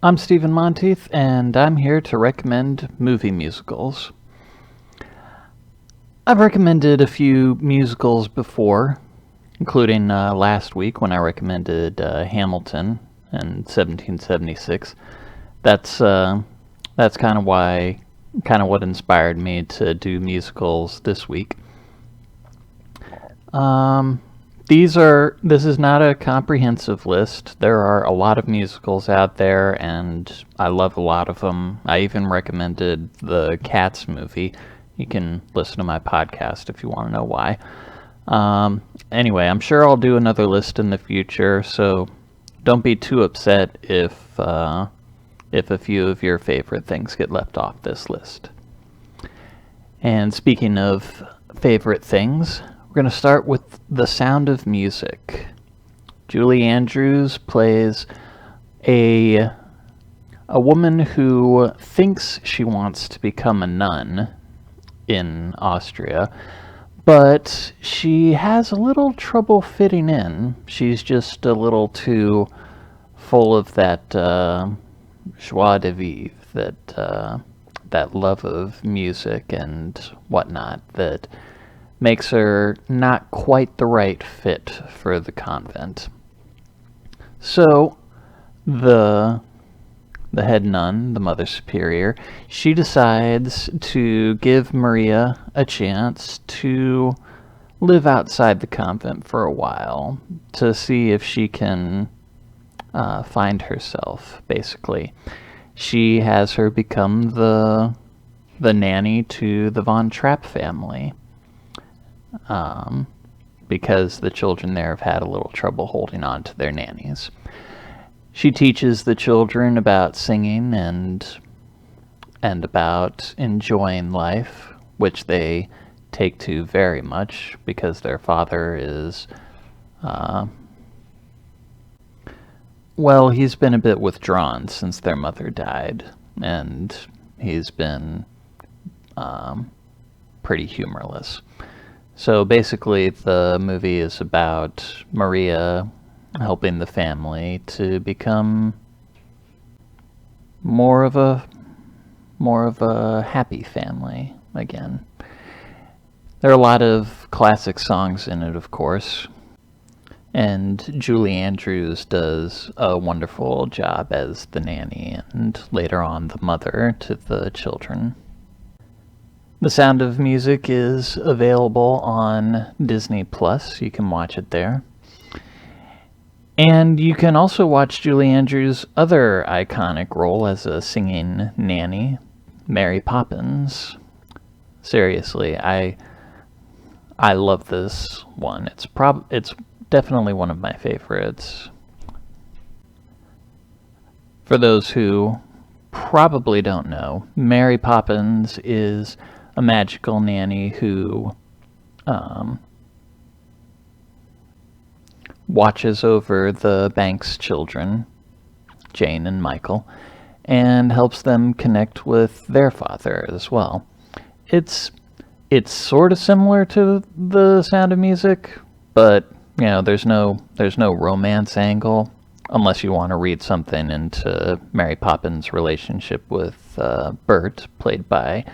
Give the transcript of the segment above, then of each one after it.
I'm Stephen Monteith, and I'm here to recommend movie musicals. I've recommended a few musicals before, including last week when I recommended Hamilton in 1776. That's kind of what inspired me to do musicals this week. This is not a comprehensive list. There are a lot of musicals out there, and I love a lot of them. I even recommended the Cats movie. You can listen to my podcast if you want to know why. Anyway, I'm sure I'll do another list in the future, so don't be too upset if a few of your favorite things get left off this list. And speaking of favorite things, we're going to start with The Sound of Music. Julie Andrews plays a woman who thinks she wants to become a nun in Austria, but she has a little trouble fitting in. She's just a little too full of that joie de vivre, that love of music and whatnot, that makes her not quite the right fit for the convent. So the head nun, the Mother Superior, she decides to give Maria a chance to live outside the convent for a while to see if she can find herself, basically. She has her become the nanny to the Von Trapp family, because the children there have had a little trouble holding on to their nannies. She teaches the children about singing and about enjoying life, which they take to very much because their father is, he's been a bit withdrawn since their mother died, and he's been pretty humorless. So basically, the movie is about Maria helping the family to become more of a happy family again. There are a lot of classic songs in it, of course, and Julie Andrews does a wonderful job as the nanny and later on the mother to the children. The Sound of Music is available on Disney+. You can watch it there. And you can also watch Julie Andrews' other iconic role as a singing nanny, Mary Poppins. Seriously, I love this one. It's definitely one of my favorites. For those who probably don't know, Mary Poppins is a magical nanny who watches over the bank's children, Jane and Michael, and helps them connect with their father as well. It's sort of similar to The Sound of Music, but there's no romance angle unless you want to read something into Mary Poppins' relationship with Bert, played by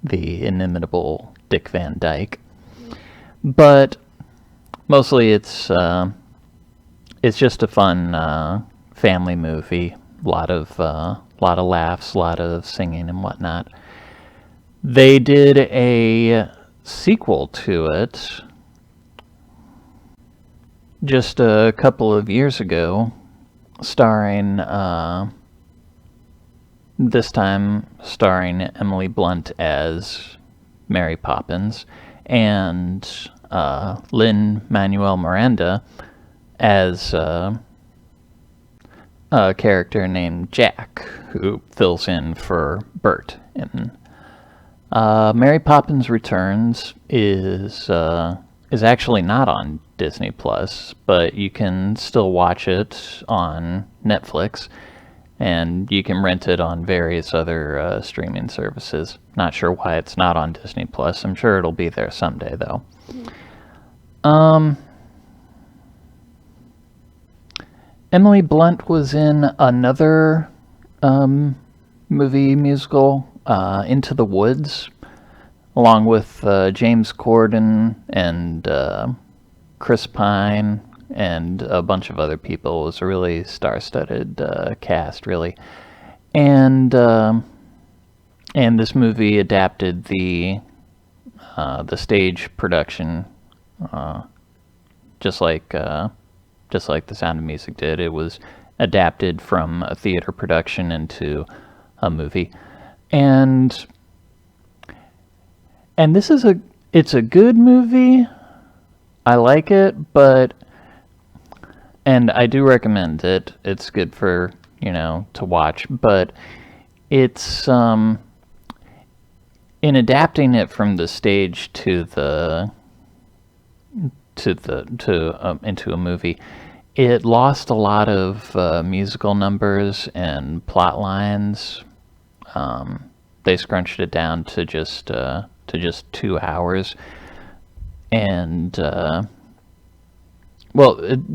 the inimitable Dick Van Dyke. But mostly it's just a fun family movie. A lot of laughs, a lot of singing and whatnot. They did a sequel to it just a couple of years ago, starring this time starring Emily Blunt as Mary Poppins and Lin-Manuel Miranda as a character named Jack, who fills in for Bert. And Mary Poppins Returns is actually not on Disney+, but you can still watch it on Netflix, and you can rent it on various other streaming services. Not sure why it's not on Disney+. I'm sure it'll be there someday, though. Emily Blunt was in another movie musical, Into the Woods, along with James Corden and Chris Pine and a bunch of other people. It was a really star-studded cast, really. And this movie adapted the stage production, just like The Sound of Music did. It was adapted from a theater production into a movie, and this is it's a good movie. I like it, and I do recommend it. It's good for, to watch, but it's in adapting it from the stage into a movie, it lost a lot of musical numbers and plot lines. They scrunched it down to just 2 hours, and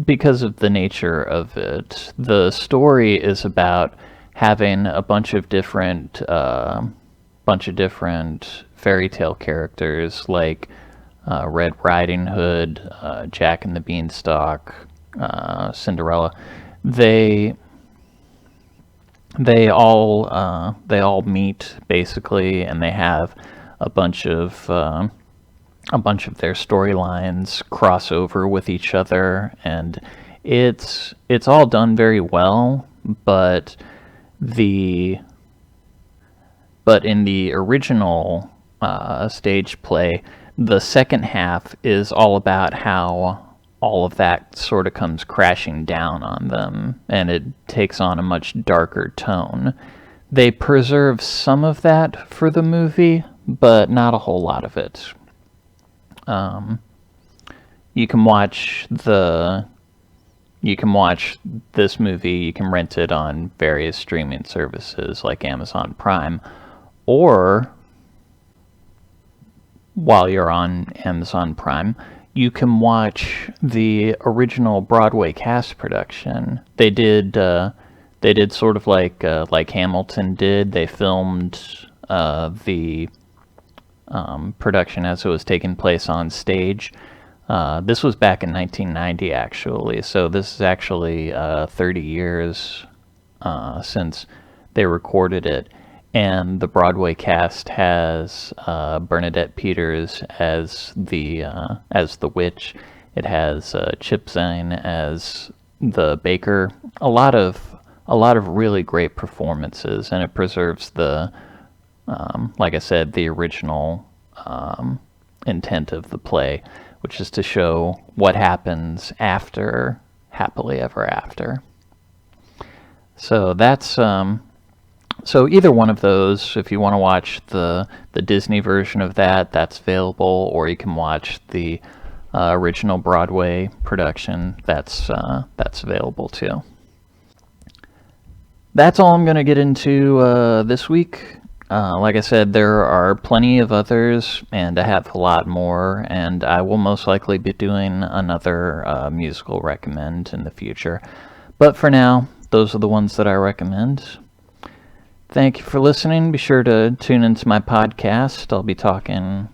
because of the nature of it, the story is about having a bunch of different fairy tale characters like Red Riding Hood, Jack and the Beanstalk, Cinderella. They all meet basically, and they have a bunch of their storylines cross over with each other, and it's all done very well. But in the original stage play, the second half is all about how all of that sort of comes crashing down on them, and it takes on a much darker tone. They preserve some of that for the movie, but not a whole lot of it. You can watch this movie. You can rent it on various streaming services like Amazon Prime, or while you're on Amazon Prime, you can watch the original Broadway cast production. They did sort of like Hamilton did. They filmed the production as it was taking place on stage. This was back in 1990, actually. So this is actually 30 years since they recorded it. And the Broadway cast has Bernadette Peters as the witch. It has Chip Zane as the baker. A lot of really great performances, and it preserves the, like I said, the original intent of the play, which is to show what happens after Happily Ever After. So that's so either one of those, if you want to watch the Disney version of that, that's available, or you can watch the original Broadway production. That's available too. That's all I'm going to get into this week. Like I said, there are plenty of others, and I have a lot more, and I will most likely be doing another musical recommend in the future. But for now, those are the ones that I recommend. Thank you for listening. Be sure to tune into my podcast. I'll be talking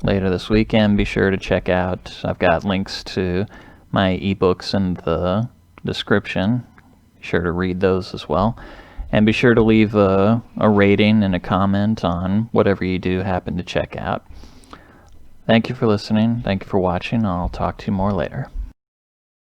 later this week, and be sure to check out, I've got links to my ebooks in the description. Be sure to read those as well. And be sure to leave a rating and a comment on whatever you do happen to check out. Thank you for listening. Thank you for watching. I'll talk to you more later.